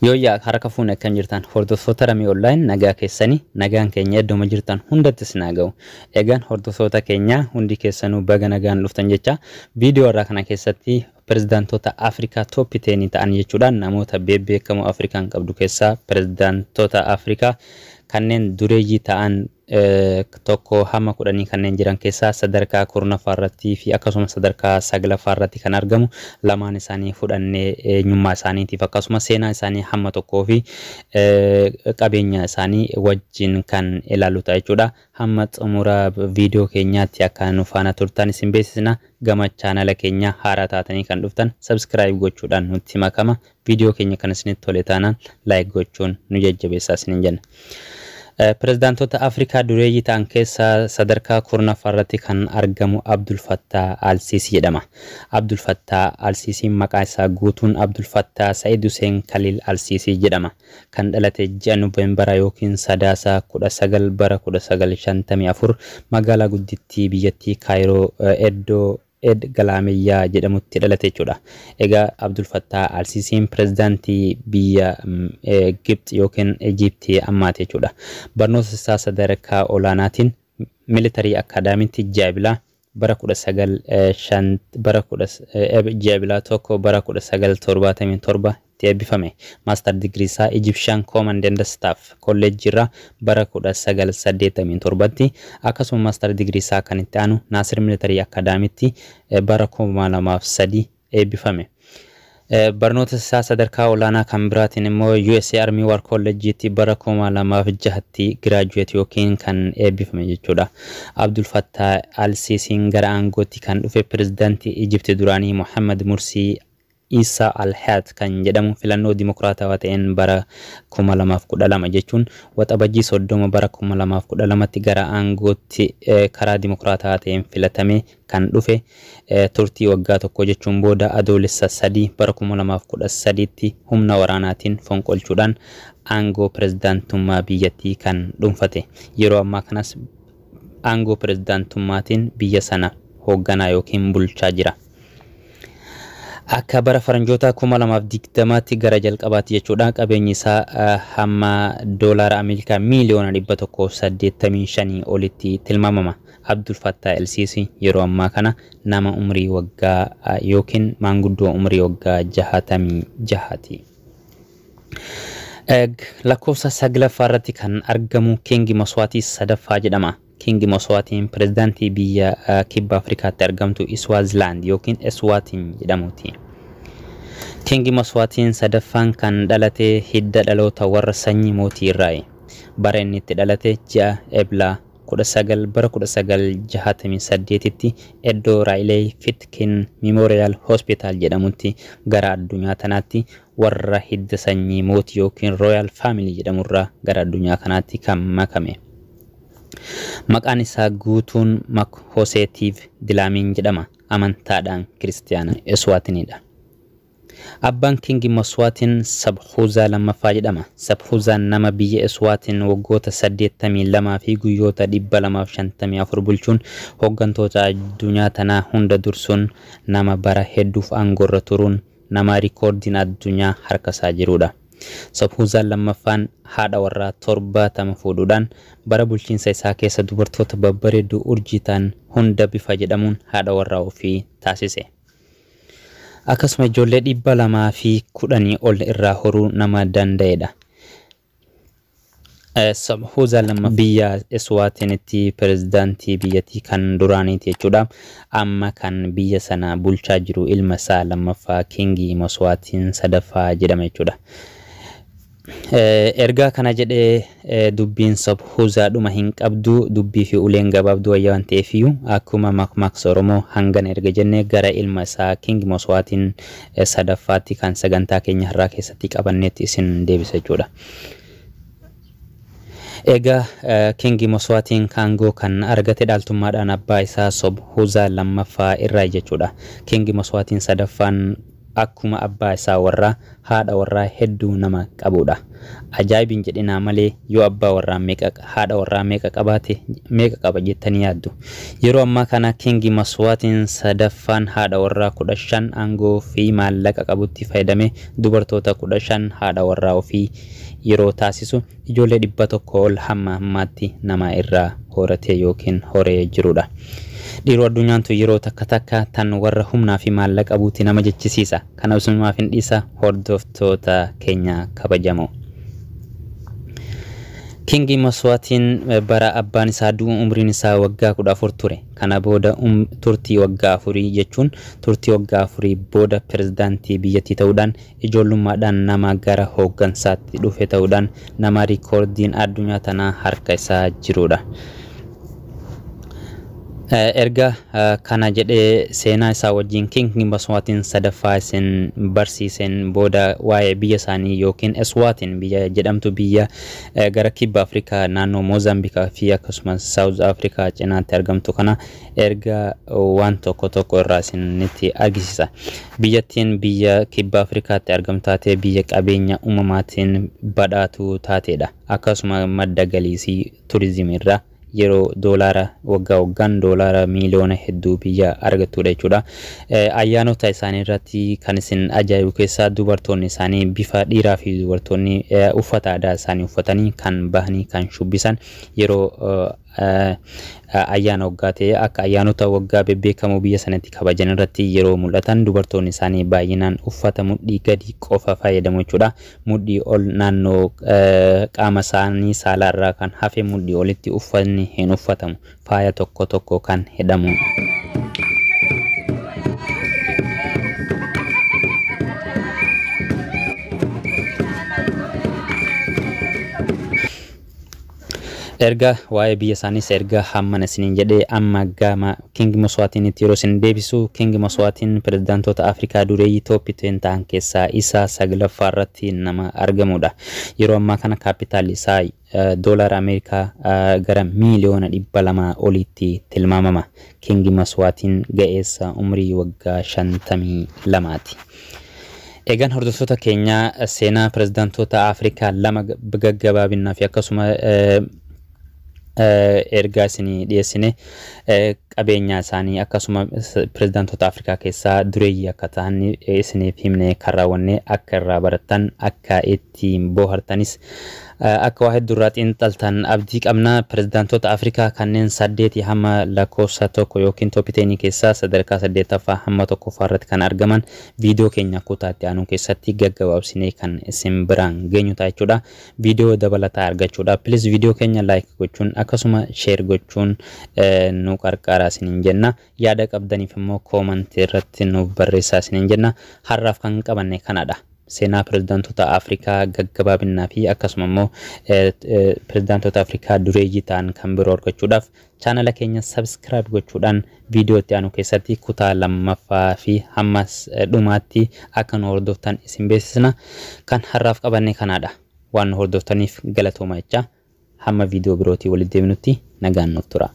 Yooyaa harka fuune kan jirtan hordoftoota Ramii Online nagaa keessanii nagaan keenya iddoo jirtan hundattis naaga'u. Egaan hordoftoota keenya hundi keessanuu baga nagaan dhuftan jecha viidiyoo irraa kana keessatti pirezidaantota Afrikaa top 10 ta'an jechuudhaan namoota beekamoo Afrikaan qabdu keessaa pirezidaantota Afrikaa kanneen dureeyyii ta'an tokko hamma 10 kanneen jiran keessaa sadarkaa kurnaffaa fi akkasumas sadarkaa saglaffaa kan argamu lamaan isaanii fudhannee eenyummaa isaaniitiif akkasumas seenaa isaanii hamma tokkoo fi qabeenya isaanii wajjin kan ilaalu ta'a jechuudha. Hamma xumura viidiyoo keenyaatti akka nu faana turtan isin beeksisna. Gama chaanala keenya haaraa taatanii kan dhuftan subscribe gochuudhaan nutti makama. Viidiyoo keenya kan isinitti tole taanaan like gochuun nu jajjabeessaa isinin jenna. Pirezidaantota Afrikaa dureeyyii ta'an keessaa sadarkaa kurnaffaa kan argamu Abdul Fattah al-Sisi jedhama. Abdul Fattah al-Sisi maqaa isaa guutuun Abdul Fattah Said Hussein Khalil al-Sisi jedhama. Kan dhalate ji'a Noovembaraa yookiin Sadaasa 19 bara 1954 magaalaa guddittii biyyattii Kaayiroo Eddoo Galameyyaa jedhamutti dhalate jechuudha. Egaa Abdul Fattah al-Sisiin pirezidaantii biyya Gibt yookiin Ijiptii ammaati jechuudha. Barnoota isaa sadarkaa olaanaatiin militarii akaadaamiitti jaabilaa bara 1977 eebbifame. Master degree isaa Egyptian Command and Staff College irraa bara 1987 akkasuma master degree isaa kan itti aanu Nasir Military Academy bara 2003 eebbifame. Barnoota isaa sadarkaa olaanaa kan biraatiin immoo USA Army War College bara 2006 graduate yookiin kan eebbifame jechuudha. Abdul Fattah al-Sisiin gara aangootti kan dhufe pirezidaantii Egypt duraanii Mohammed Mursi Isa al-Hayat kan jedhamu filannoo dimokiraatawaa ta'een bara 2012 jechuun waxabajjii 30 bara 2012tti gara aangootti karaa dimokiraatawaa ta'een filatame kan dhufe turtii waggaa tokko jechuun booda adoolessa 3 bara 2013tti humna waraanaatiin fonqolchuudhaan aangoo pirezidaantummaa biyyattii kan dhuunfate. Yeroo ammaa kanas aangoo pirezidaantummaatiin biyya sana hoogganaa yookiin bulchaa jira. Akka bara faranjoota 2020tti gara jalqabaatti jechuudha qabeenyi isaa hamma doolaara Ameerikaa miiliyoona 185 olitti tilmaamama. Abdul Fattah al-Sisi yeroo ammaa kana nama umrii waggaa yookiin maanguddoo umrii waggaa 66ti. Lakkoofsa saglaffaa irratti kan argamu King Moswati sadaffaa jedhama. King Moswatiin pirezidaantii biyya kibba Afrikaatti argamtu Swaziland yookiin Eswatini jedhamuti. King Moswatiin sadaffaan kan dhalate hidda dhaloota warra sanyii mootii irraayi. Bara inni itti dhalate ji'a Eblaa 19 bara 1968tti Eddoo Raayilee Fitkin Memorial Hospital jedhamutti gara addunyaa tanaatti warra hidda sanyii mootii yookiin Royal Family jedhamurraa gara addunyaa kanaatti kan makame. Maqaan isaa guutuun Makhoseetiif Dilaamin jedhama. Amantaadhaan kiristaana Eswaatinidha. Abbaan King Moswatiin Sabhuzaa lammaffaa jedhama. Sabhuzaan nama biyya Eswaatiin waggoota 82 fi guyyoota 254 bulchuun hooggantoota addunyaa tanaa hunda dursuun nama bara hedduuf aangoorra turuun nama rikoordiin addunyaa harkasaa jirudha. Sabhuzaan lammaffaan haadha warraa 70 fuudhuudhaan bara bulchiinsa isaa keessa dubartoota babbareedduu urjiitaan hunda bifa jedhamuun haadha warraa ofii taasise. Akkasuma ijoollee 210 ol irraa horuu nama danda'edha. Sabhuzaan lammaffaa biyya Eswaatinitti pirezidaantii biyyattii kan duraaniiti jechuudha. Amma kan biyya sana bulchaa jiru ilma isaa lammaffaa King Moswatiin sadaffaa jedhama jechuudha. Ergaa kana jedhee dubbiin Sabhuzaa dhuma hin qabdu dubbii fi uleen gabaabduu wayyaa waan ta'eefiyyuu akkuma makmaaksa Oromoo hangan erga jennee gara ilma isaa King Moswatiin sadaffaatti kan sagantaa keenya har'aa keessatti qabanneetti isin deebisa jechuudha. Egaa King Moswatiin aangoo kan argate dhaaltummaadhaan abbaa isaa Sabhuzaa lammaffaa irraa jechuudha. King Moswatiin sadaffaan akkuma abbaa isaa warraa haadha warraa hedduu nama qabudha. Ajaa'ibin jedhina malee yoo abbaa warraa meeqa haadha warraa meeqa qabaate meeqa qaba jettanii yaaddu. Yeroo ammaa kana King Maswaatiin sadaffaan haadha warraa 15 aangoo fi maallaqa qabutti fayyadame dubartoota 15 haadha warraa ofii yeroo taasisu ijoollee 100 ol hamma ammaatti nama irraa horate yookiin horee jirudha. Dhiiroo addunyaantu yeroo takka takka tan warra humnaa fi maallaqa qabuuti nama jechisiisa. Kana usumaaf hin dhiisa hordoftoota keenya kabajamoo. King Maswaatiin bara abbaan isaa du'u umriin isaa waggaa 14 ture. Kana booda turtii waggaa 4 jechuun turtii waggaa 4 booda pirezidaantii biyyattii ta'uudhaan ijoollummaadhaan nama gara hooggansaatti dhufe ta'uudhaan nama rikoordiin addunyaa tanaa harka isaa jirudha. Erga kana jedhee seenaa isaa wajjin King Maswaatiin sadaffaa isin barsiisen booda waa'ee biyya isaanii yookiin Eswaatiin biyya jedhamtu biyya gara kibba Afrikaa naannoo Mozambikaa fi akkasumas South Africa cinaatti argamtu kana erga waan tokko irraa isinitti argisiisa. Biyyattiin biyya kibba Afrikaatti argamtu taatee biyya qabeenya uumamaatiin badhaatu taateedha. Akkasuma madda galii turizimiirraa yeroo doolaara waggaan doolaara miliyoona hedduu biyya argatudha jechuudha. Ayyaanota isaanii irratti kan isin ajaa'ibu keessaa dubartoonni isaanii bifa dhiiraa fi dubartoonni uffata aadaa isaanii uffatanii kan bahanii kan shubbisan yeroo ayyaana waggaa ta'e akka ayyaanota waggaa bebbeekamoo biyya sanatti kabajan irratti yeroo mul'atan dubartoonni isaanii baay'inaan uffata mudhii gadi qofa fayyadamu jechuudha. Mudhii ol naannoo qaama isaanii saalaarraa kan hafe mudhii olitti uffanni hin uffatamu. Faaya tokko kan hidhamu. Erga waa'ee biyya isaaniis erga hamman isiniin jedhee amma gama King Maswaatiin itti yeroo isin deebisu King Maswaatiin pirezidaantoota Afrikaa dureeyyii tooppiteen ta'an keessaa isa saglaffaa irratti nama argamudha. Yeroo ammaa kana kaapitaalli isaa doolaara Ameerikaa gara miliyoona 200 olitti tilmaamama. King Maswaatiin ga'eessa umrii waggaa 52ti. Egaan hordoftoota keenya seenaa pirezidaantoota Afrikaa lama gaggabaabinaa fi akkasuma ergaa isinii dhiyeessine qabeenya isaanii akkasuma pirezidaantoota Afrikaa keessaa dureeyyii akka ta'an isiniif himne kan raawwanne akka irraa barattan akka ittiin bohaartanis akka waa heddurraa xiinxaltan abdii qabna. Pirezidaantoota Afrikaa kanneen 8 hamma lakkoofsa tokko yookiin toopiteenii keessaa sadarkaa 8ffaa hamma 1ffaa irratti kan argaman viidiyoo keenya kutaatti aanu keessatti gaggabaabsinee kan isin biraan geenyu ta'a jechuudha. Viidiyoo dabalataa argachuudha. Please viidiyoo keenya like gochuun akkasuma share gochuun nu qarqaaraa isiniin jenna. Yaada qabdaniif immoo comment irratti nuuf barreessaa isiniin jenna. Har'aaf kan qabanne kanadha. Seenaa pirezidaantoota Afrikaa gaggabaabinaa fi akkasuma immoo pirezidaantoota Afrikaa dureeyyii ta'an kan biroo argachuudhaaf chaanala keenya subscribe gochuudhaan viidiyoo itti aanu keessatti kutaa lammaffaa fi hammas dhumaatti akka nu hordoftan isin beeksisna. Kan har'aaf qabanne kanadha. Waan nu hordoftaniif galatooma jecha hamma viidiyoo birootii walitti deebinutti nagaan nuuf tura.